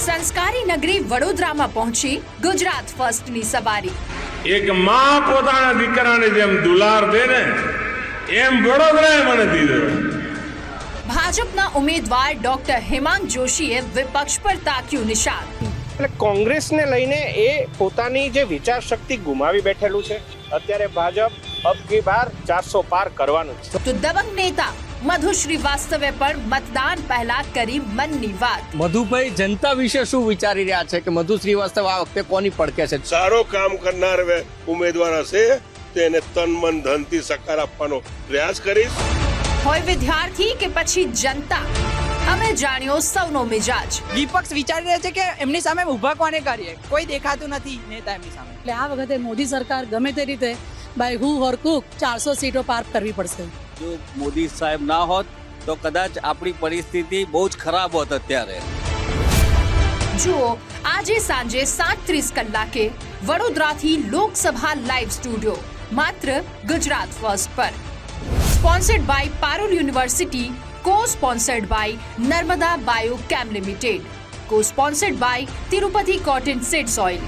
સંસ્કારી નગરી વડોદરામાં પહોંચી ગુજરાત ફર્સ્ટની સવારી। એક માં પોતાના દીકરાને જેમ દુલાર દે ને એમ વડોદરાએ મને દીધો। ભાજપના ઉમેદવાર ડોક્ટર હેમાંગ જોશીએ વિપક્ષ પર તાક્યું નિશાન। એટલે કોંગ્રેસને લઈને એ પોતાની જે વિચાર શક્તિ ગુમાવી બેઠેલું છે। અત્યારે ભાજપ અબકી બાર 400 પાર કરવાનું છે। તો દબંગ નેતા મધુ શ્રીવાસ્તવે પણ મતદાન પહેલા કરી મનની વાત। મધુભાઈ જનતા વિશે શું વિચારી રહ્યા છે કે મધુ શ્રીવાસ્તવ આ વખતે કોની પડકે છે? સારો કામ કરનાર ઉમેદવાર હશે તેને તન મન ધનથી સહકાર આપવાનો પ્રયાસ કરીશ। હોય વિદ્યાર્થી કે પછી જનતા, અમે જાણ્યો સૌનો મિજાજ। વિપક્ષ વિચારી રહ્યા છે કે એમની સામે ઉભા કોને કરીએ, કોઈ દેખાતું નથી નેતા એમની સામે। એટલે આ વખતે મોદી સરકાર ગમે તે રીતે બાય હુ ઓર કુક 400 સીટો પાર કરવી પડશે। જો મોદી સાહેબ ના હોત તો કદાચ આપણી પરિસ્થિતિ બહુ જ ખરાબ હોત અત્યારે। જુઓ આજે સાંજે 7:30 કલાકે વડોદરાથી લોકસભા લાઈવ સ્ટુડિયો માત્ર ગુજરાત ફર્સ્ટ પર। Sponsored by Parul university, co-sponsored by Narmada Biochem Limited, co-sponsored by Tirupati Cotton Seeds Oil।